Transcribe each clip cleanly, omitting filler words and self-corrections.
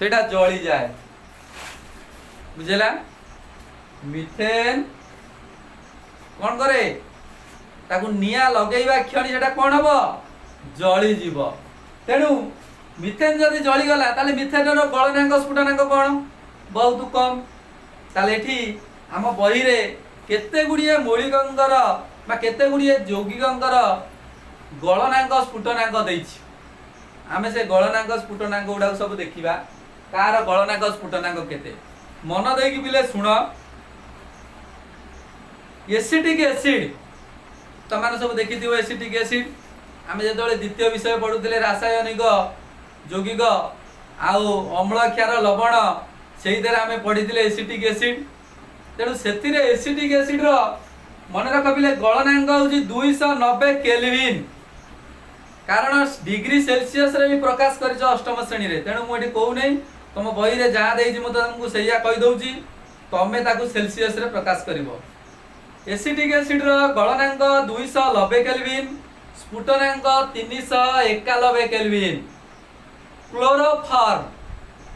सेटा जली जाए बुझेला मिथेन कौन करे ताकू निया लगेଇବା क्षणी सेटा कौन हबो जली जीव तेणु मिथेन जदि जली गला ताले मिथेन रो गलनांग स्फुटनांग कौन बहुत कम ताले एठी आम बही रे केते गुड़िए मौलिकंकर बा केते गुड़िए यौगिकंकर गलनांग स्फुटनांग देछि आमे से गलनांग स्फुटनांग गुडा सब देखिबा कार गलनांग स्फुटनांग केते मन देकी बिले सुन एसिटिक एसिड तमाने सब देखिथिबो एसिटिक एसिड आमे जेतबेले द्वितीय विषय पढुथिले रासायनिक यौगिक आउ अम्ल क्षार लवण सेही आमे पढिथिले एसिटिक एसिड तेणु से एसिटिक एसिड रो मन रख बिले गलनांग होची 290 केल्विन कारण डिग्री सेल्सियस रे भी प्रकाश करिछ अष्टम श्रेणी रे तेणु मु एठी कहू नै तुम बही रे जहाँ देइछि मु तुमको सैया कहि दउछि तमे ताकू सेल्सियस रे प्रकाश करिवो एसिटिक एसिड रो गलनांक 290 केल्विन स्फुटनांक 391 केल्विन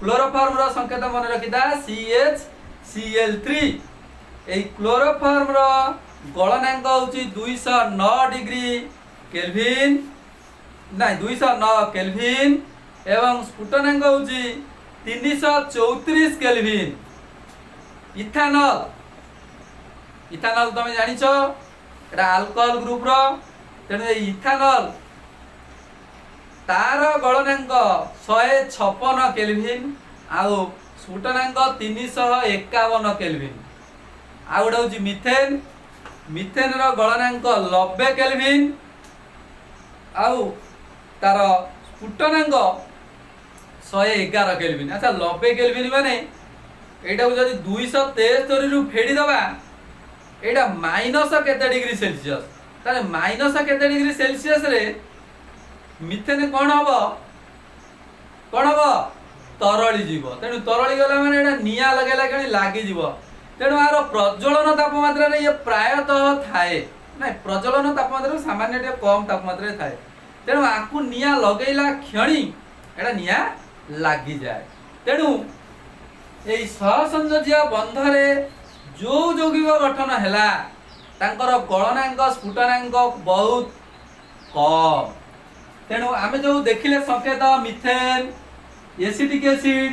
क्लोरोफॉर्म रो संकेत मन रखिता CH Cl3 ए क्लोरोफॉर्म रो गलनांक होची 209 डिग्री केल्विन नहीं 209 केल्विन एवं स्फुटनांक होची 334 केल्विन इथानॉल तुम जानिछ एटा अल्कोहल ग्रुप रो तेणु इथानॉल तार गलनांक 156 केल्विन आउ स्फुटनांक 351 केल्विन आ गोटे हूँ मिथेन मिथेन रो गलनांक 90 केल्विन आउ तार स्फुटनांक 111 केल्विन अच्छा 90 केल्विन माने एटा जदि 273 रु फेडी दबा एटा माइनस केते डिग्री सेल्सियस ताले माइनस केते डिग्री सेल्सियस रे मिथेन कोन हबो तरली जीव तेणु तरली गला माने एटा निया लगेला केनी लागी जीव तेणु आरो प्रज्वलन तापमात्रा रे ये प्रायतः थाए ना प्रज्वलन तापमात्रा सामान्य टे कम तापमात्रा रे थाए तेणु आकु निया लगेला क्षणी एटा निया लागी जाए तेणु एई सहसंयोज्य बंधरे जो यौगिक गठन हैला तांकर गलनांक स्फुटनांक बहुत कम तेणु आमे जो देखिले संकेत मिथेन एसिटिक एसिड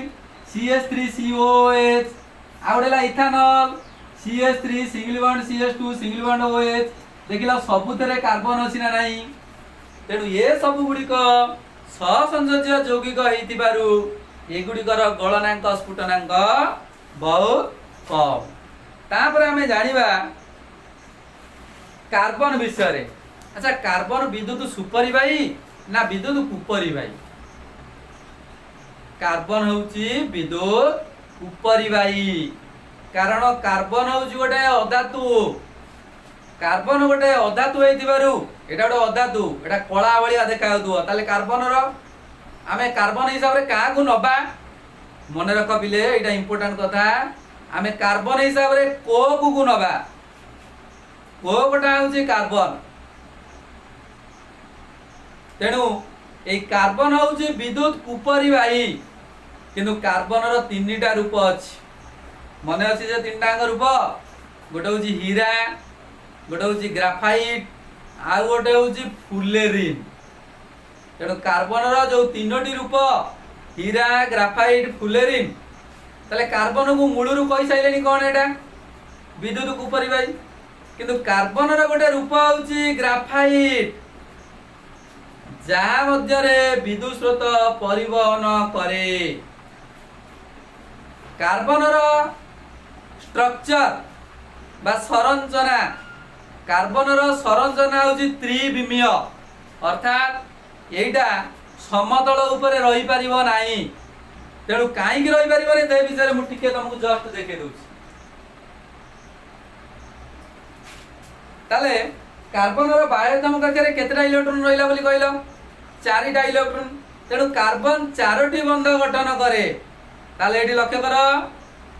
CH3COH आउडेला ethanol CH3 single bond CH2 single bond OH देखिला सबुतरे कार्बन अछि ना नाही तेणु ये सब गुडी को सहसंयोज्य यौगिक हेतिबारु एगुड़िकर गलनांक स्फुटनांक बहुत कम तापर आमे जानिबा कार्बन विषय रे अच्छा कार्बन विद्युत सुपरिवाही ना विद्युत कुपरिवाही कार्बन होउची विद्युत कुपरिवाही कारण कार्बन होउची गोटे अधातु कार्बन गोटे अधातु हेतिबारु एटा गोटे अधातु एटा कळा भलिया देखा होतुवा ताले कार्बन रो आमे कार्बन हिसाब रे का को नबा मने रख बिले एटा इंपोर्टेंट कथा आमे कार्बन हिसाब रे को नबा को गोटा होची कार्बन तेणु ए कार्बन होची विद्युत कुपरिवाही किंतु कार्बन रो तीनटा रूप अछि मने अछि जे तीनटा रूप गोटे होची हीरा गोटे होची ग्राफाइट आ गोटे होची फुलेरिन तेणु कार्बन रो जो तीनोटी रूप हीरा ग्राफाइट फुलेरिन तले कार्बन को मूलरू कहि साइलेनी कोन एटा विद्युत कुपरिवाही किंतु कार्बन रो गोटे रूप होची ग्राफाइट जहाँ मध्य रे विद्युत स्रोत परिवहन करे कार्बन रो स्ट्रक्चर बा संरचना कार्बन रो संरचना होची त्रिविमीय अर्थात एटा समतल ऊपर रही परिबो नाही तेणु काई रही परिबो रे ते विषय मु टिके तुमको जस्ट देखे दउछि ताले कार्बन रो बाह्यतम कक्षरे केतेटा इलेक्ट्रॉन रहिला बोली कहलो 4टा इलेक्ट्रॉन तेणु कार्बन 4टी बंध गठन करे ताले एठी लक्ष्य कर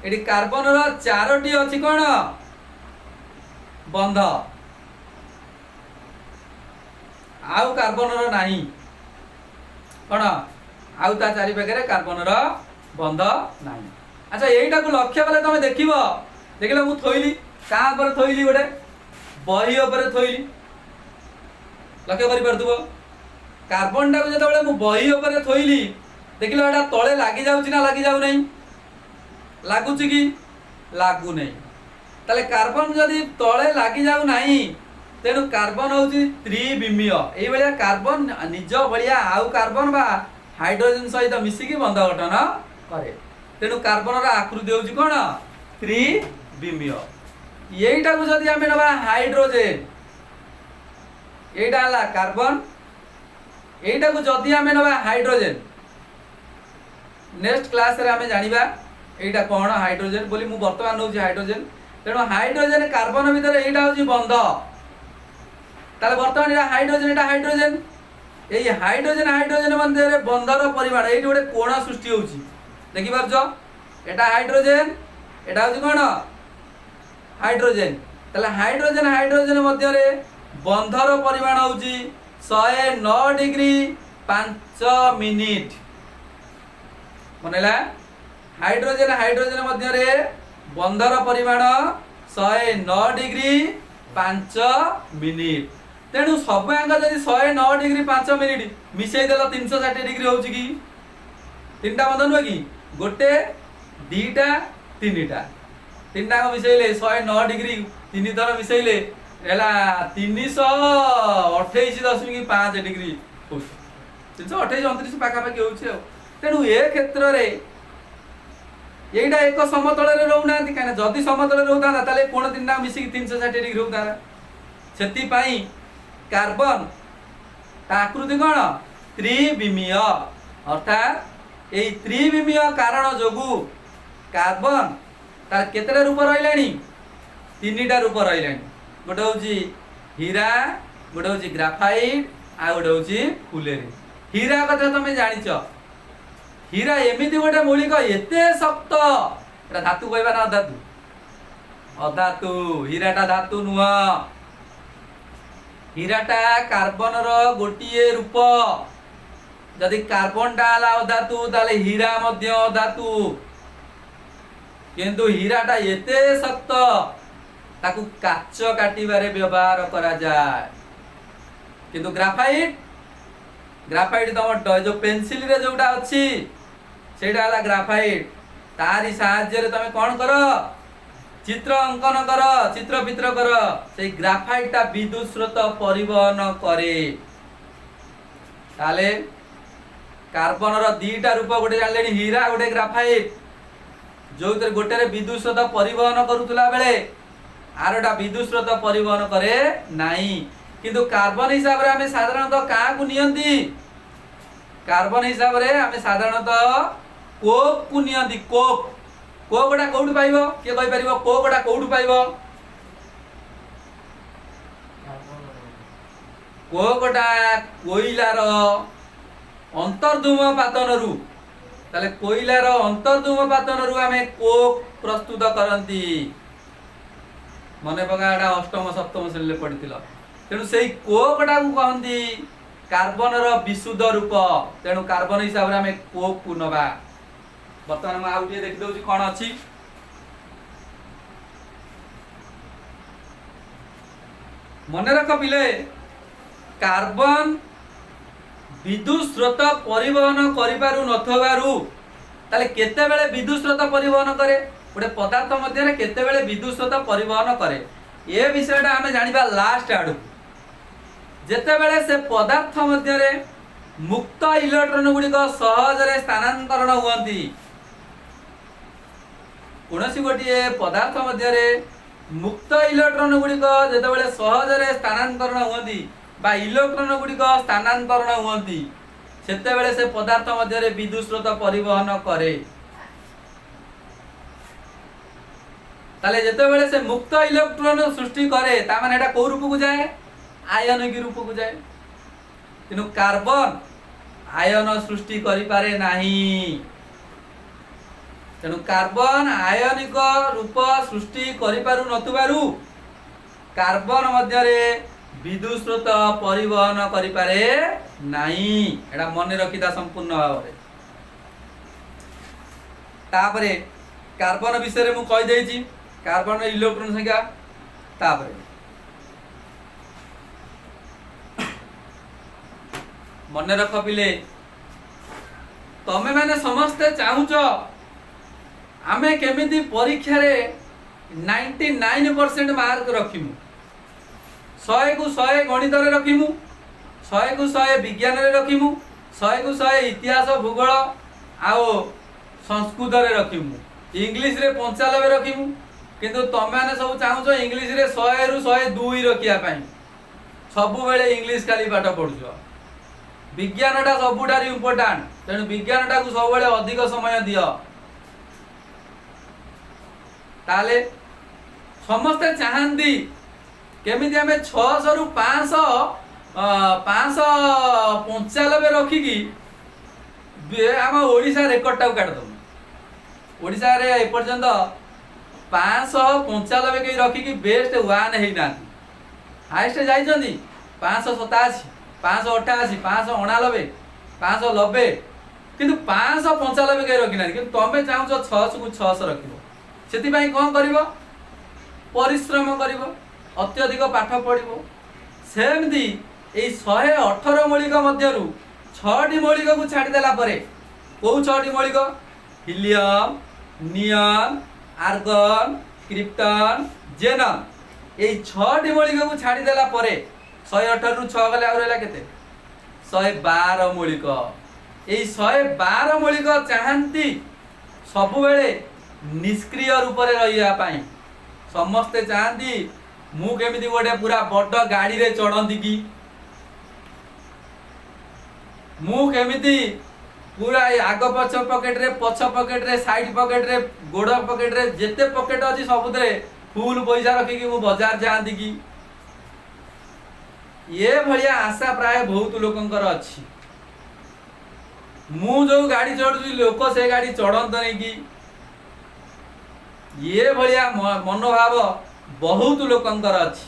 एठी कार्बन रो 4टी अछि कोन बंध आउ कार्बन रो नाही कोन आउ ता चारि पाखरे कार्बन रो बंध नहीं। अच्छा यहीटा को लक्ष्य कले तुम देख देखिल मु थोइली क्या थोइली गोटे बही उपर थोइली लक्ष्य कर कार्बन टाक जो बही उपर थोइली देखिल एटा तले लगी जाउची ना लगी जाउ नहीं लगुच कि लगु नहीं ताले कार्बन जदि तले लगी जाउ नहीं तेणु कार्बन हूँ त्रिविमीय ये कार्बन निज भाया आउ कार्बन बा हाइड्रोजन सहित मिसिकी बंध गठन करे तेणु कार्बन आकृति हूँ कौन त्रिविमीय यहीटा को जदि आम ना हाइड्रोजेन यहीटा कार्बन यहीटा को जदि आम ना हाइड्रोजेन नेक्स्ट क्लास रे आम जानिबा एटा कौन हाइड्रोजेन बोली मु वर्तमान नौ हाइड्रोजेन तेणु हाइड्रोजेन कार्बन भितर एटा हूँ बंध ताले वर्तमान एटा हाइड्रोजेन यही हाइड्रोजेन हाइड्रोजेन मध्य बंधर परिमाण ये गोटे कोण सृष्टि होउची देखि पारछ एटा हाइड्रोजेन एटा हूँ कौन हाइड्रोजेन ताले हाइड्रोजेन हाइड्रोजेन मध्य बंधर परिमाण होउची 109 डिग्री 5 मिनिट मनला हाइड्रोजेन हाइड्रोजेन मध्य बंधर परिमाण 109 डिग्री 5 मिनिट तेणु सब जब 109 डिग्री 5 मिनिट मिसई देल 360 डिग्री हो तीन टा बंध नुह कि गोटे दीटा तीन टा मिसैले 109 डिग्री 3 थर मिसैले है 328.5 डिग्री 328 29 पाखापाखि हो तेणु ए क्षेत्र में यहीटा एक समतल रोना कहीं जदि समतल रोता ताले कोण तीन टा मिसिक 360 डिग्री होता से कार्बन आकृति कौन त्रिविमीय अर्थात यही त्रिविमीय कारण जोगु कार्बन तार केतेटा रूप रही तीन टा रूप रही गोटे हूँ हीरा गोटे हूँ ग्राफाइट आ गोटे हूँ फुलेरी हीरा कथा तुम जानिच हीरा एमती गोटे मौलिक एते शक्त धातु कहबा ना अधातु अधातु हीराटा धातु नुह हीराटा कार्बन गोटे रूप जदि कार्बन टा अधातु ताले हीरा मध्य अधातु किंतु हीराटा एते शक्त ताकू काच काटिबारे व्यवहार करा जाए किंतु ग्राफाइट ग्राफाइट तुम जो पेंसिल रे जोटा अच्छी सेटा हला ग्राफाइट तारी साहाय्य तुम कौन कर चित्र अंकन कर चित्र चित्र कर से ग्राफाइट टा विद्युत स्रोत परिवहन करे ताले कार्बन रो दीटा रूप गोटे जानले हीरा गोटे ग्राफाइट जो गोटे रे विद्युत स्रोत परिवहन करूतला बेले आरोटा विद्युत स्रोत परिवहन करे नाही किंतु कार्बन हिसाब रे हमें साधारणतः का को नियंती कार्बन हिसाब रे हमें साधारणतः कोक को नियंती कोक कोकटा कोउठ पाइबो के कहि परिबो कोकटा कोउठ पाइबो कोकटा कोइलार अंतर्धूम पातनरु ताले कोइलार अंतर्धूम पातनरु हमें कोक प्रस्तुत करंती मने पका अष्टम सप्तम श्रेणी पढ़ी तेणु से कोकटा को कहती कार्बन विशुद्ध रूप तेणु कार्बन हिसाब से आम कोक को नवा बर्तमान मुझे आउ देखिदे कौन अच्छी मन रख पिले कार्बन विद्युत स्रोत परिवहन करिपारु नथबारु ताले केते बेले विद्युत स्रोत परिवहन करे गोटे पदार्थ मध्य केते बेले विद्युत स्रोत परिवहन करे ये विषयटा आम जानिबा लास्ट आडू जेते बेले से पदार्थ मध्य मुक्त इलेक्ट्रॉन गुड़िक सहजरे स्थानांतरण हुअंती कौनसी गोटे पदार्थ मध्य मुक्त इलेक्ट्रॉन गुड़िक जेते सहजरे स्थानांतरण हुअंती बा इलेक्ट्रॉन गुड़िक स्थानांतरण हुअंती सेते बेले से पदार्थ मध्य विद्युत स्रोत परिवहन करे ताले जेते बेले से मुक्त इलेक्ट्रॉन सृष्टि करे ता माने एटा को रूप को जाए आयनिक रूप को जाए किनु कार्बन आयन सृष्टि करि पारे नाही तेणु कार्बन आयनिक रूप सृष्टि करि पारु नथुबारु कार्बन मध्य विद्युत स्रोत परिवहन करि पारे नाही एटा मन रखिता संपूर्ण भाव तापरे कार्बन विषय में कही देछि कार्बन इलेक्ट्रॉन संख्या तापरे मन रख पिले तमे मैंने समस्ते चाहूच आमे केमिति परीक्षा रे 99% मार्क रखिमु 100 को 100 गणित रे रखिमु 100 को 100 विज्ञान रे रखिमु 100 को 100 इतिहास भूगोल आओ संस्कृत रे रखिमु इंग्लिश रे 95 रखिमु किंतु तमे माने सब चाहूच इंग्लिश रे 100 रु 102 रखिया पई सब बेले इंग्लिश खाली पाठ पढुछ विज्ञानटा सबुठार इम्पोर्टाट तेणु विज्ञानटा को सब बेले अधिक समय दियो ताले समस्ते चाहती केमिति आमे 600 रु 595 रखिकी आम ओडिशा रेकर्ड टाक काटदमु ओडिशा रे एपर्यंत 595 के रखिकी बेस्ट वन है ना हाईएस्ट जाइछंदी 587 588 589 590 किंतु 595 के रखिना किंतु तमे चाहूछ 600 को 600 रखिबो सेति भाई कोन करिवो परिश्रम करिवो अत्यधिक पाठ पढ़िबो सेमदी ए 118 मौलिक मध्यरु 6टी मौलिक को छाडी देला परे को 6टी मौलिक हीलियम नियन आर्गन क्रिप्टन जेनन ए 6टी मौलिक को छाडी देला परे 118 रु 6 गले आ रहला केते 112 मौलिक ए 112 मौलिक चाहंती सब बेले निष्क्रिय रूप रे रहिया पाई समस्ते चाहती मु केमिति गोटे पूरा बड़ गाड़ी रे चढ़ंती की मु केमिति पूरा आग पछ पॉकेट रे साइड पॉकेट रे गोड़ पॉकेट रे जेते पॉकेट अछि सबुतरे फुल पैसा रखी कि मु बाजार जांती की ये भलिया आशा प्राय बहुत लोकंकर अछि मु जो गाड़ी चढ़ुची लोक से गाड़ी चढ़ंत नै की ये भलिया मनोभाव बहुत लोकंकर अछि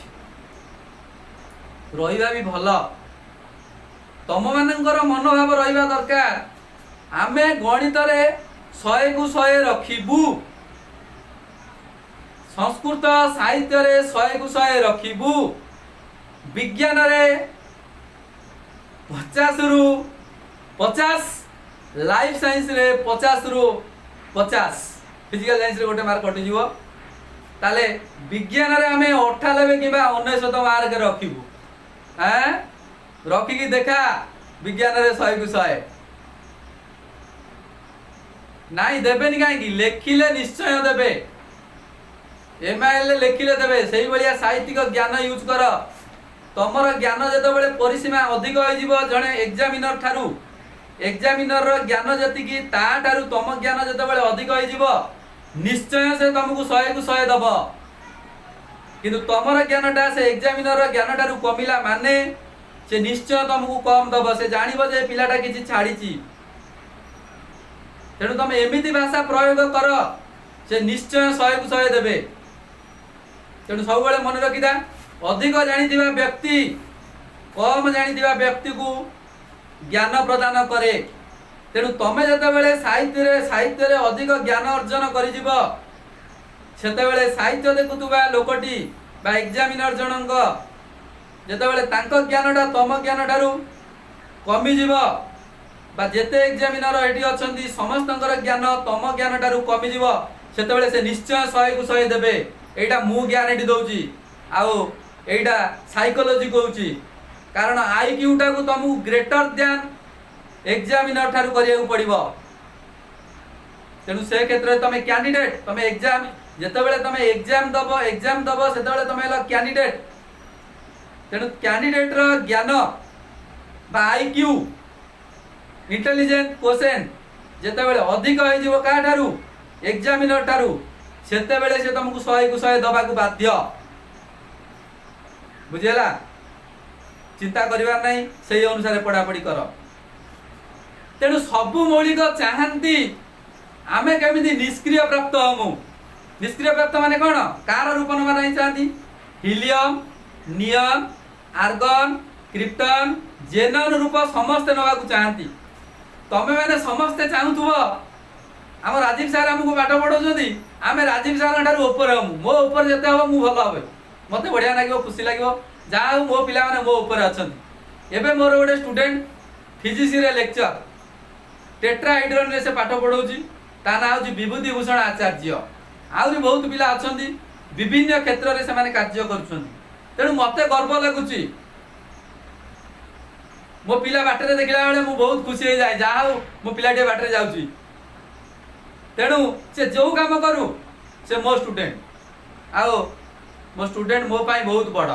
रहिबा भी भल तम मानकर मनोभाव रहिबा दरकार आमे गणित रे 100 को 100 रखिबू संस्कृत साहित्य रे 100 को 100 रखिबू विज्ञान रे 50 रु 50 लाइफ साइंस रे 50 रु 50 फिजिकल साइंस रे गोटे मार्क कटि जीवो ताले विज्ञान रे हमें 98 किबा 99 मार्क रखिबू हैं रखी की देखा विज्ञान रे 100 को 100 नाई देबेनी काहे की लेखिले निश्चय देबे एमआईएल लेखिले देबे सेही बलिया साहित्यिक ज्ञान यूज कर तमर ज्ञान जते बेले परिसीमा अधिक होई जीवो जणे एग्जामिनर थारू एग्जामिनर रो ज्ञान जति की ता थारू तम ज्ञान जते बेले अधिक होई जीवो निश्चय से तुमको 100 को 100 दबो किंतु तमर ज्ञानटा से एग्जामिनर रो ज्ञान थारू कमिला माने से निश्चय तुमको कम दबो से जानिबो जे पिलाटा किछि छाडीची तेणु तुम एमिति भाषा प्रयोग कर से निश्चय 100 को 100 देबे तेणु सब बेले मन रखिदा अधिक जानिथिबा व्यक्ति कम जानिथिबा व्यक्ति को ज्ञान प्रदान करे तेणु तमे जते बेले साहित्य रे अधिक ज्ञान अर्जन करि जिवो सेते बेले साहित्य देखुतुबा लोकटी बा एग्जामिनर जनंग जते बेले तांको ज्ञानटा तम ज्ञान ठारू कमी जिवो बा जेते एग्जामिनर एठी अछंती समस्तंकर ज्ञान तम ज्ञान ठारू कमी जिवो सेते बेले से निश्चय 100 को 100 देबे एटा मु ज्ञान एठी दउची आउ एटा साइकोलॉजी कहउची कारण आईक्यू टा को तुमको ग्रेटर देन एग्जामिनर ठारू करिया पड़िबो तेनु से क्षेत्र में तमे कैंडिडेट तमे एग्जाम जते बेले तमे एग्जाम दबो सेते बेले तमे ल कैंडिडेट तेनु कैंडिडेट रो ज्ञान बा आईक्यू इंटेलिजेंट क्वेश्चन जते बेले अधिक होई जीवो का ठारू एग्जामिनर ठारू सेते बेले से तुमको 100 को 100 दबा को बाध्य बुझेला चिंता करिवार नहीं सही अनुसार पढ़ापढ़ी कर तेणु सबु मौलिक चाहती आमे केमिति निष्क्रिय प्राप्त हमु निष्क्रिय प्राप्त माने कोन कार रूप नबा नहीं चाहती हीलियम नियन आर्गन क्रिप्टन जेनन रूप समस्त नबा को चाहती तमे माने समस्त चाहुथुबो आम राजीव सार आमको पाठ पढ़ाऊँ आम राजीव सार ऊपर हम मो ऊपर जिते हम मु भल हे मत बढ़िया लगे खुशी लगे जहाँ मो पिला माने मो ऊपर अच्छा एबे मोर गोटे स्टूडेंट फिजिक्स रे लेक्चर टेट्राहाइड्रन रे से पाठ पढ़ाऊँ ता ना हूँ विभूति भूषण आचार्य आहरी बहुत पिला अच्छा विभिन्न क्षेत्र में से कार्य कर तेणु मत गर्व लगुच मो पिला बाटर देखला बेले मु बहुत खुशी हो जाए जहाँ हूँ मो पिलाटे बाटर जाऊँगी तेणु से जो काम करू से मो स्टूडेंट आओ मो स्टूडेंट मो पाई बहुत बड़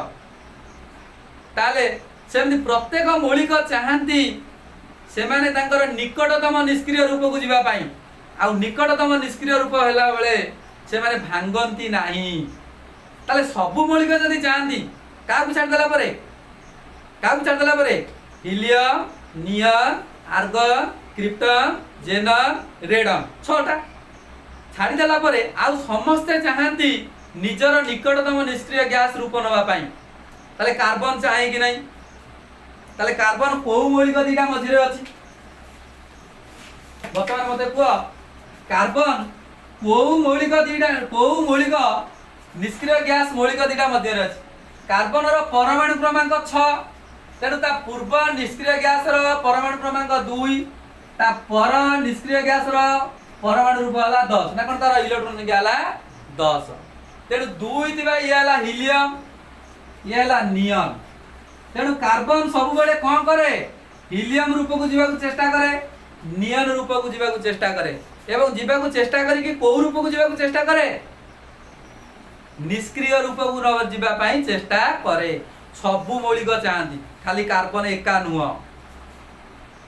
ताले सेमती प्रत्येक मौलिक चाहती से माने तांकर निकटतम निष्क्रिय रूप को जीवा पाई आउ निकटतम निष्क्रिय रूप हैला बेले से माने भांगंती नाही ताले सबु मौलिक जदि चाहती का छाड़ देला परे का छाड़ देला परे हिलियम नियन आर्गन क्रिप्टन जेनन रेडन छटा छाड़ी देला परे आउ समस्ते चाहती निजर निकटतम निष्क्रिय गैस रूप नवा पाई ताले कार्बन चाहे कि नहीं ताले कार्बन को मौलिक दीटा मझिरे अछि बर्तमान मते कह कार्बन को मौलिक दीटा को मौलिक निष्क्रिय गैस मौलिक दीटा मध्य अछि कार्बन रो परमाणु क्रमांक 6 तेणु ता पूर्व निष्क्रिय गैस रो परमाणु क्रमांक 2 ता पर निष्क्रिय गैस रो परमाणु रूप हला 10 ना कोन तार इलेक्ट्रॉन गयाला 10 तेणु 2 थिबा ये हला हीलियम ये हला नियन तेणु कार्बन सब बेले कोन करे हीलियम रूप को जीवा को चेष्टा करे नियन रूप को जीवा को चेष्टा करे एवं जीवा को चेष्टा करी कि को रूप को जीवा को चेष्टा करे निष्क्रिय रूप को न जीवा पाई चेष्टा करे सबु मौलिक चाहती खाली कार्बन एका नुह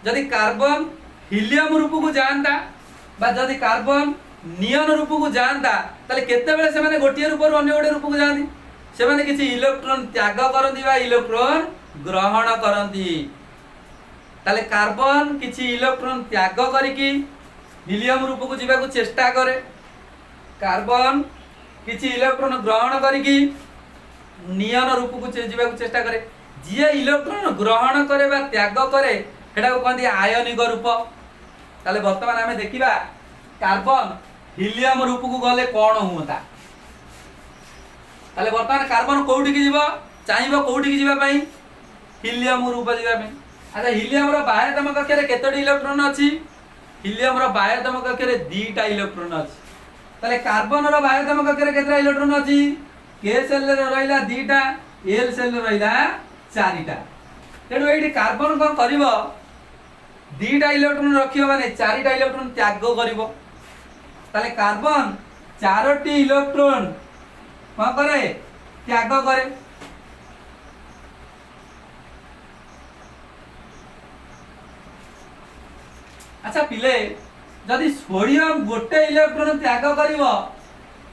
जदि कार्बन हीलियम रूप को जानता बा जदि कार्बन नियन रूप को जानता ताले केते बेले से माने गोटिए रूप रो अन्य गोटे रूप को जानती से माने किछि इलेक्ट्रॉन त्याग करंती बा इलेक्ट्रॉन ग्रहण करंती ताले कार्बन किछि इलेक्ट्रॉन त्याग करिकि हीलियम रूप को जीवा को चेष्टा करे कार्बन किछि इलेक्ट्रॉन ग्रहण करिकि नियन रूप को जीवा को चेष्टा करे जे इलेक्ट्रॉन ग्रहण करे बा त्याग करे हेडा को कहंती आयनिक रूप ताले वर्तमान हमें देखिबा कार्बन हीलियम रूप को गले कोन होता ताले वर्तमान कार्बन कोउठी की जीवा चाहिबो कोउठी की जीवा पई हीलियम रूप जीवा पई अच्छा हीलियम रो बाह्यतम कक्ष रे केतोटी इलेक्ट्रॉन अछि हीलियम रो बाह्यतम कक्ष रे 2टा इलेक्ट्रॉन अछि ताले कार्बन रो बाह्यतम कक्ष रे केतरा इलेक्ट्रॉन अछि के सेल रे रहिला 2टा एल सेल रे रहिला 4टा तेणु एठी कार्बन कोन करिवो 2टा इलेक्ट्रॉन रखियो माने 4टा इलेक्ट्रॉन त्याग करिवो ताले कार्बन 4टी इलेक्ट्रॉन कोन करे त्याग करे अच्छा पिले जदि सोडियम गोटे इलेक्ट्रॉन त्याग करिवो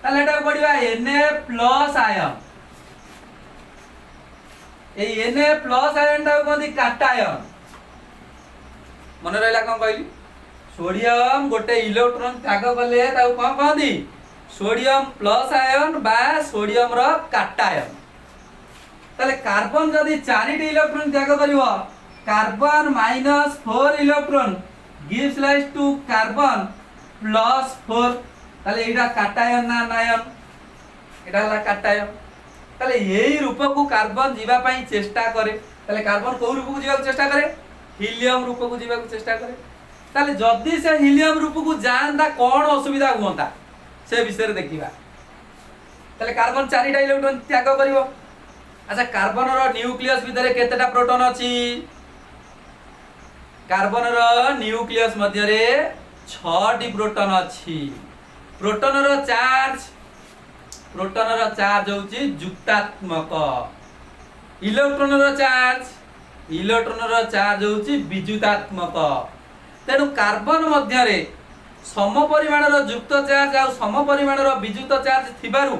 ताले एटा पडिबा Na+ आयन ए Na+ आयन ता कोन काटायन मन रहला कोन कहली सोडियम गोटे इलेक्ट्रॉन त्याग कले ता कोन कहंदी सोडियम+ आयन बा सोडियम रो काटायन ताले कार्बन जदि 4टी इलेक्ट्रॉन त्याग करिवो carbon -4 electron gives rise to carbon +4 ताले एटा काटायन ना नायन एटा ला काटायन ताले एही रूप को कार्बन जीवा पई चेष्टा करे ताले कार्बन को रूप को जीवा को चेष्टा करे हीलियम रूप को जीवा को चेष्टा करे ताले जदी से हीलियम रूप को जानता कोन असुविधा होता से विषय रे देखिबा ताले कार्बन 4टा इलेक्ट्रॉन त्याग करिवो अच्छा कार्बन रो न्यूक्लियस भितरे केतेटा प्रोटॉन अछि कार्बन रो न्यूक्लियस मध्य रे 6टी प्रोटॉन अछि प्रोटॉन रो चार्ज होची जुक्तात्मक इलेक्ट्रॉन रो चार्ज होची विजुतात्मक तेणु कार्बन मध्य रे सम परिमाण रो युक्त चार्ज आ सम परिमाण रो विजुत चार्ज थिबारु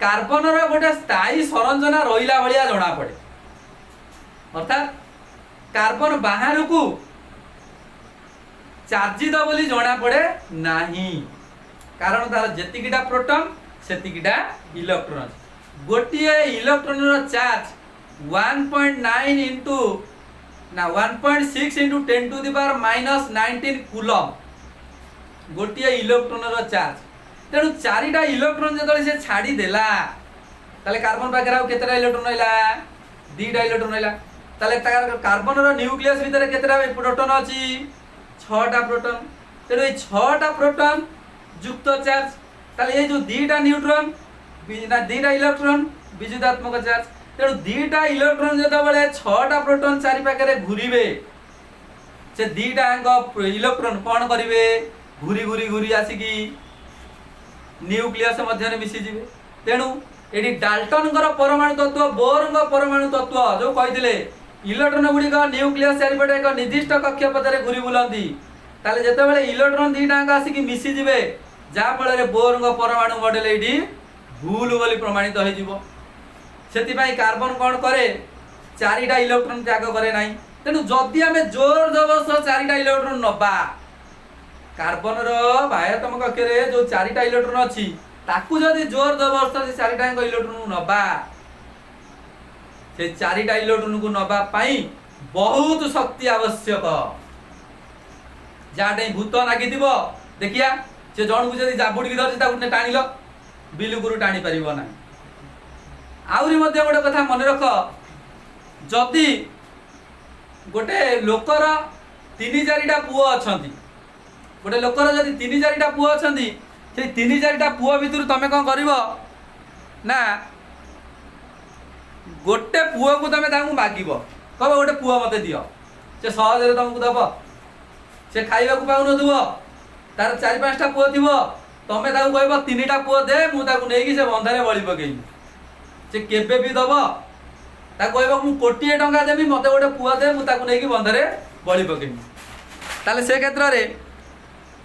कार्बन रो गोटे स्थायी संरचना रहिला भलिया जणा पड़े अर्थात कार्बन बाहर को चार्जित बोली जणा पड़े नाही कारण तार जेतिकिटा प्रोटॉन सेतिकिटा इलेक्ट्रॉन गोटिए इलेक्ट्रॉन रो चार्ज 1.9 into ना 1.6 into 10 to the power -19 coulomb गोटे इलेक्ट्रोन रो चार्ज तेणु चारिटा इलेक्ट्रोन जो से छाड़ी देला ताले कार्बन पाखे आउ केतेटा इलेक्ट्रोन रहिला दीटा इलेक्ट्रोन रहिला ताले कार्बन रो न्यूक्लियस भितर केतेटा प्रोटॉन अछि 6टा प्रोटॉन तेणु ए 6टा प्रोटॉन युक्त चार्ज ताले ये जो दीटा न्यूट्रॉन बिना दीटा इलेक्ट्रॉन विद्युतात्मक चार्ज तेणु दीटा इलेक्ट्रॉन जत बळे 6टा प्रोटॉन चारि पाखे घूरिबे से दीटा इलेक्ट्रॉन कौन करिवे घूरी घूरी घूरी आसिकी न्यूक्लियस मध्य मिसी जिवे तेणु एडी डाल्टन परमाणु तत्व बोर परमाणु तत्व जो कही इलेक्ट्रॉन गुड़िक न्यूक्लियस चारिपटे एक निर्दिष्ट कक्षपथ घूरी बुलांती ताले जेतेबेले इलेक्ट्रॉन दीटा आसिकी मिसी जिवे जहाँ फल बोर परमाणु मॉडल ये भूल बोली प्रमाणित हो जिवो सेतिपाई कार्बन कौन करे चारिटा इलेक्ट्रॉन त्याग करे नाही तेणु जदि आम जोर जबरदस्त चारिटा इलेक्ट्रॉन नबा कार्बन बाह्यतम कक्षरे जो चारिटा इलेक्ट्रॉन अच्छी ताकू जदि जोर जबरदस्त से चारिटा इलेक्ट्रॉन नबा से चारिटा इलेक्ट्रॉन को नबा पाई बहुत शक्ति आवश्यक जहाँ भूत नागी देखिया से जन को जब जाबुड़ी धरती टाणिल बिलुकुरु टाणी पार ना आहरी गोटे कथा मन रख जदि गोटे लोकर 3-4टा पुओ अच्छा गोटे लोकर जदि 3-4टा पुओ अच्छा से 3-4टा पुओ भितर तुम कौन कर ना गोटे पुओ को तुम मागिब कह गोटे पुओ मत दियो से सहज तुमको दब से खाइबा पाऊन तार 4-5टा पुओ थी तुम कह 3टा पुओ दे मुझे से बंधारे बलि पकई से केबे भी दब कह कोटिए टंका देवी मत गोटे पुआ दे मुझे बंधारे बलि पकईमी ताले से क्षेत्र में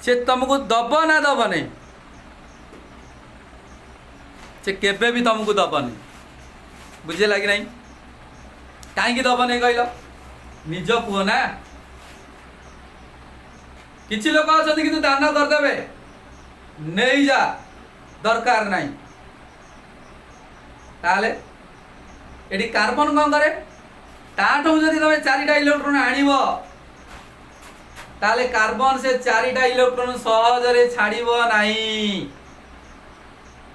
से तुमको दब ना दब नहीं से केबे भी तुमको दब नहीं बुझे लगी नहीं कहीं दब नहीं कहल निज पुओ ना किसी लोक अच्छा कि दान करदे नहीं जा दरकार नहीं ताले एटी कार्बन कौन करे ताठू जदि तुम 4टा इलेक्ट्रॉन आनिब ताले कार्बन से 4टा इलेक्ट्रॉन सहजरे छाड़िब नहीं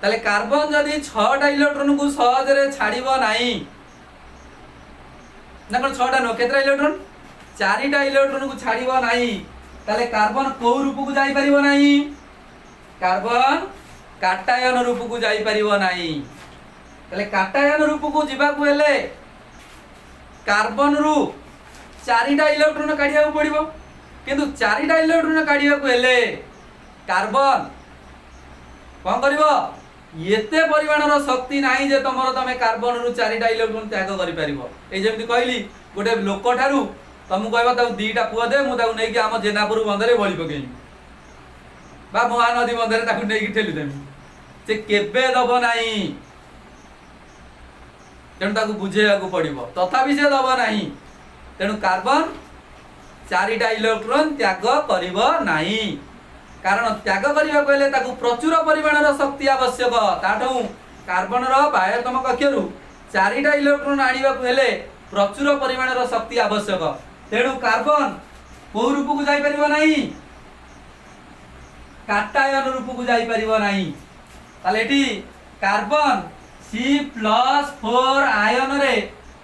ताले कार्बन जदि 6टा इलेक्ट्रॉन को सहजरे छाड़िब नहीं ना कौन 6टा नो केतरा इलेक्ट्रॉन 4टा इलेक्ट्रॉन को छाड़िब नहीं ताले कार्बन को रूप को जाई परिबो नहीं कार्बन काटायन रूप को जाई परिबो नहीं ताले काटायन रूप को जीवा को हेले कार्बन रु 4टा इलेक्ट्रॉन काढिया को पड़िबो किंतु 4टा इलेक्ट्रॉन काढिया को हेले कार्बन कोन करिवो एते परिमाणर शक्ति नाही जे तमरो तमे कार्बन रु 4टा इलेक्ट्रॉन त्याग करि परिबो ए जेमति कहली गोटे लोक ठारू तुमको कहबा ताऊ 2टा पुआ दे मु ताऊ नेकी आम जेनापुर बंधरे बलि पकेई बा महानदी बंधरे ताऊ नेकी ठेली देमी से केबे दब नाही तेणु ताकू बुझेया को पड़िबो तथापि से दब नाही तेणु कार्बन 4टा इलेक्ट्रॉन त्याग करिबो नाही कारण त्याग करिबा कहले ताकू प्रचुर परिमाणर शक्ति आवश्यक ताठू कार्बन रो बाह्यतम कक्षरु 4टा इलेक्ट्रॉन आनिबा को हेले प्रचुर परिमाणर शक्ति आवश्यक तेणु कार्बन को रूप को जाई परिबो नाही काटायन रूप को जाई परिबो नाही ताले एठी कार्बन C+4 आयन रे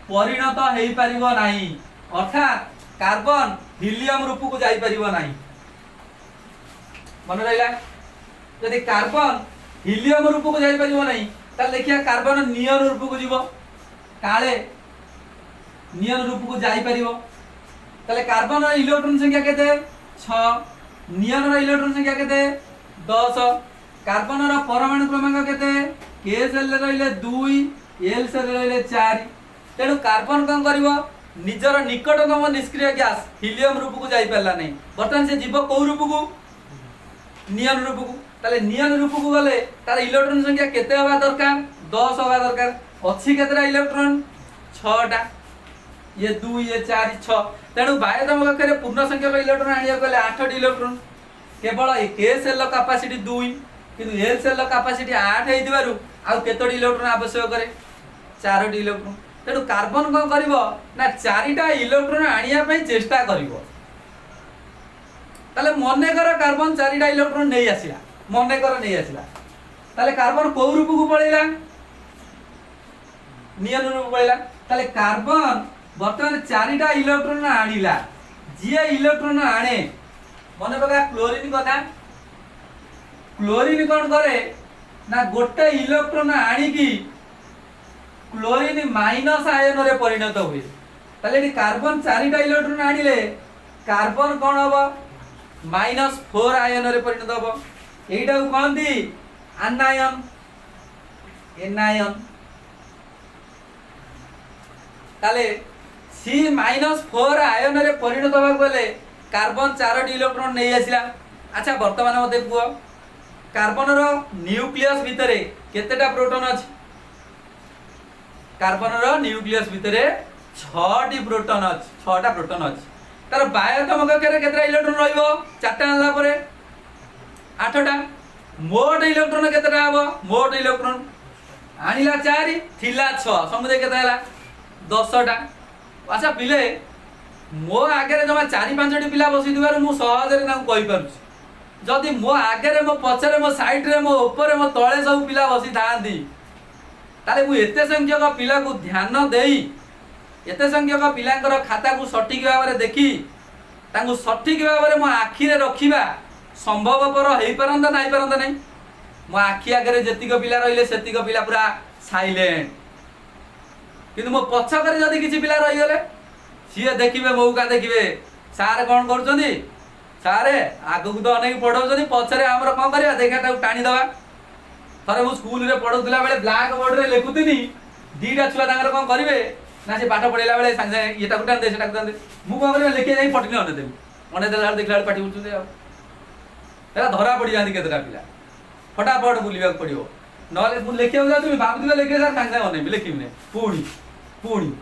परिणत हेई परिबो नाही अर्थात कार्बन हीलियम रूप को जाई परिबो नाही मन रहिला यदि कार्बन हीलियम रूप को जाई परिबो नाही त देखिया कार्बन नियन रूप को जीवो काले नियन रूप को जाई परिबो तले कार्बन रो इलेक्ट्रॉन संख्या केते 6 नियन रो इलेक्ट्रॉन संख्या केते 10 कार्बन रो परमाणु क्रमांक केते K सेल रहिले 2 L सेल रहिले 4 तेणु कार्बन कौन करिवो निजर निकटतम निष्क्रिय गैस हीलियम रूप को जाई परला नहीं बर्तमान से जीव को रूप को नियन रूप को ताले नियन रूप को गले तार इलेक्ट्रॉन संख्या केते होबा दरकार 10 होबा दरकार अछि केतरा इलेक्ट्रॉन 6टा ये 2 ये 4 6 तेणु बाह्यतम कक्षरे पूर्ण संख्यक इलेक्ट्रॉन आनिया गले 8 इलेक्ट्रॉन केवल K सेल कैपेसिटी 2 किंतु L सेल कैपेसिटी 8 हेइ दिबारु आ केतोडी इलेक्ट्रॉन आवश्यक करे 4 इलेक्ट्रॉन तेणु कार्बन कौन करिवो ना 4टा इलेक्ट्रॉन आनिया पई चेष्टा करिवो ताले मने कर कार्बन 4टा इलेक्ट्रॉन नहीं आसिला मने कर नहीं आसिला ताले कार्बन को रूप को पळेला नियन रूप पळेला ताले कार्बन वर्तमान 4टा इलेक्ट्रॉन आनिला जे इलेक्ट्रॉन आणे मने बगा क्लोरीन कथा क्लोरीन कोन करे ना गोटे इलेक्ट्रॉन आनी की क्लोरीन माइनस आयन रे परिणत हुए ताले एटी कार्बन 4टा इलेक्ट्रॉन आनिले कार्बन कोन हबो -4 आयन रे परिणत हबो एटा को कहंती आनायन एनायन ताले सी -4 आयन रे परिणत हबा गले कार्बन 4टी इलेक्ट्रॉन नहीं आसिला अच्छा वर्तमान मते पुओ कार्बन रो न्यूक्लियस भितरे केतेटा प्रोटॉन अछि कार्बन रो न्यूक्लियस भितरे 6टी प्रोटॉन अछि 6टा प्रोटॉन अछि तार बायोटम कक्षरे केतेटा इलेक्ट्रॉन रहइबो 4टा आनला परे 8टा मोट इलेक्ट्रॉन केतेटा हबो मोट इलेक्ट्रॉन आनिला 4 थिला 6 समुदे केते हला 10टा अच्छा पिले मो आगे जमा 4-5टी पिला बसी दिबार मु सहज रे ना कहि पारुछि जदि मो आगे मो पछरे मो साइड रे मो ऊपर मो तळे सब पिला बसी थांदी ताले मु एते संख्यक पिला को ध्यान देई एते संख्यक पिलांकर खाता को सटीक भाबरे देखी तांको सटीक भाबरे मो आखी रे रखिबा संभवपर हेई परंदा नाही परंदा नाही मो आखी आगे जेतिक पिला रहिले सेतिक पिला पूरा साइलेंट किंतु मो पछकरे जदि किछि पिला रहि गेले सिए देखिबे मौका देखिबे सार कोन करछोनी सारे आगु तो अनेक पढ़ाउछनी पछरे हमर कोन करिया देखाटा टाणी दवा थरे मु स्कूल रे पढौतला बेले ब्लैक बोर्ड रे लेखुतिनी दीटा छुआ तांगर कोन करिवे ना से पाठ पढैला बेले संगे एटा गुटान दे सेटा गुटान दे मु कोन करिवे लेखे जाई पटनी अने देबी अने देला देखला पाठी उठुते आ एला धरा पड़ी जांदी केतरा पिला फटाफट बुलिबा पड़ियो नले मु लेखे जा तुम भाबुदिबे लेखे सर संगे अने लेखिबने पूणी पूणी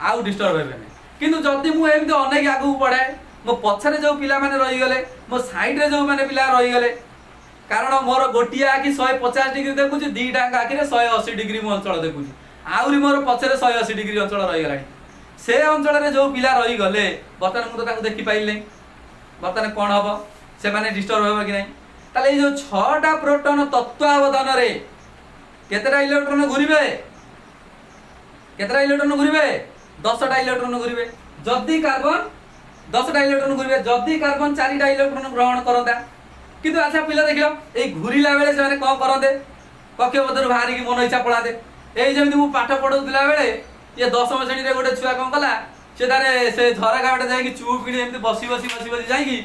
आउ डिस्टर्ब हेबे किंतु जति मु एमते अनेक आगु पढाए मो पछरे जो पिला माने रही गले मो साइड रे जो माने पिला रही गले कारण मोर गोटिया आखि 150 डिग्री देखुची दीटा आखि रे 180 डिग्री मो अंचल देखुची आउरी मोर पछरे 180 डिग्री अंचल रही गलानी से अंचल रे जो पिला रही गले बर्तन मु तो ताको देखि पाइल नै बर्तन कोन हबो से माने डिस्टर्ब होबो कि नै ताले जो 6टा प्रोटॉन तत्वावधान रे केतेटा इलेक्ट्रॉन घुरिबे केतेटा इलेक्ट्रॉन घुरिबे 10टा इलेक्ट्रॉन घुरिबे जदी कार्बन 10टा इलेक्ट्रॉन घुरिबे जदी कार्बन 4टा इलेक्ट्रॉन ग्रहण करंदा किंतु अच्छा पिला देखियो ए घुरिला बेले से माने कोन करंदे कक्ष बदर भारी की मन इच्छा पळादे एई जेमिति मु पाठ पढौतला बेले ये 10म श्रेणी रे गोटे छुआ कोन कला से तारे से झरा गाडे जाई कि चुप किने एमिति बसी जाई कि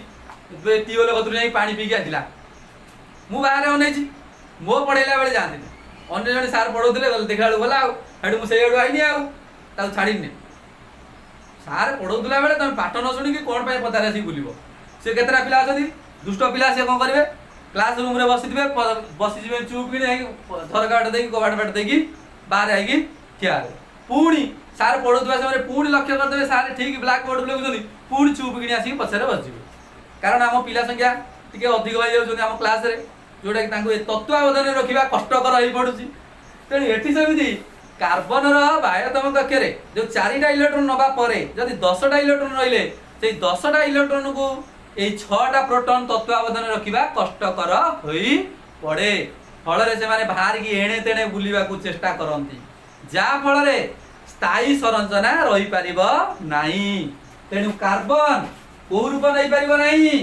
टियोल कतुर जाई पानी पी के आथिला मु बाहर ओनेछि मो पढैला बेले जानते अन्य जने सार पढौतले देखाळु गला हेडु मु सेयडु आइनी आ ताउ छाडिने सार पढौतला बेले तमे पाठ न सुनी कि कोन पय पतारे आसी बुलिबो से केतरा पिला अछथि दुष्ट पिला से कोन करिवे क्लास रूम रे बसिथिबे बसि जिवे चुप किने झरका बाटे देकी कबाट बाटे देकी बाहर आइकी ठिया पुणी सार पढौतबा समय पुणी लक्ष्य कर देबे सार ठीक ब्लैक बोर्ड लेखुछनी पुणी चुप किने आसी पछरे बसिबे कारण हम पिला संख्या टिके अधिक होई जाउछनी हम क्लास रे जोटा कि तांको तत्वावधान रखिबा कष्टकर होई पडुची तेणु एठी समिति कार्बन रो बायोतम कक्ष रे जो 4टा इलेक्ट्रॉन नबा परे जदि 10टा इलेक्ट्रॉन रहिले सेई 10टा इलेक्ट्रॉन को ए 6टा प्रोटॉन तत्वावधान रखिबा कष्टकर होई पड़े फल रे से माने बाहर की एणे तेणे बुलिबा को चेष्टा करंती जा फल रे स्थायी संरचना रही परिबो नाही तेणु कार्बन को रूप नै परिबो नाही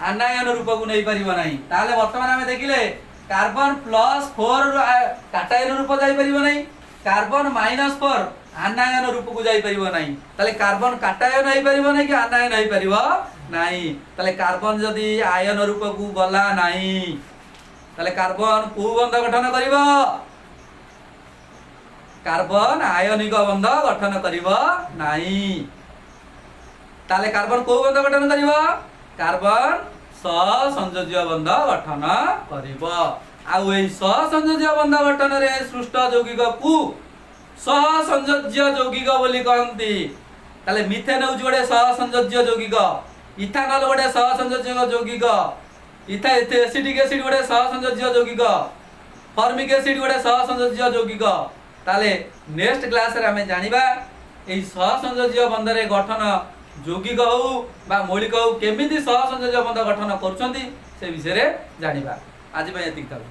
आनायन रूप को नै परिबो नाही ताले वर्तमान हमें देखिले कार्बन +4 काटायन रूप जाई परिबो नाही कार्बन -4 आनायन रूप को जाई परिबो नाही ताले कार्बन काटायन होई परिबो नाही कि आनायन होई परिबो नाही ताले कार्बन जदी आयन रूप को गला नाही ताले कार्बन को बंध गठन करिवो कार्बन आयनिक बंध गठन करिवो नाही ताले कार्बन को बंध गठन करिवो कार्बन सहसंयोज्य बंध गठन करिवो आउ एई सहसंयोज्य बंध गठन रे सृष्ट यौगिक को सहसंयोज्य यौगिक बोली कहंती ताले मिथेन होउछ गोटे सहसंयोज्य यौगिक इथानल गोटे सहसंयोज्य यौगिक एसिटिक एसिड गोटे सहसंयोज्य यौगिक फॉर्मिक एसिड गोटे सहसंयोज्य यौगिक ताले नेक्स्ट क्लास रे हमें जानिबा एई सहसंयोज्य बंध रे गठन ଯୌଗିକ ହଉ ବା ମୌଳିକ ହଉ କେମିତି ସହସଂଯୋଜ ବନ୍ଧ ଗଠନ କରୁଛନ୍ତି ସେ ବିଷୟରେ ଜାଣିବା। ଆଜି ପାଇଁ ଏତିକି ଥାଉ।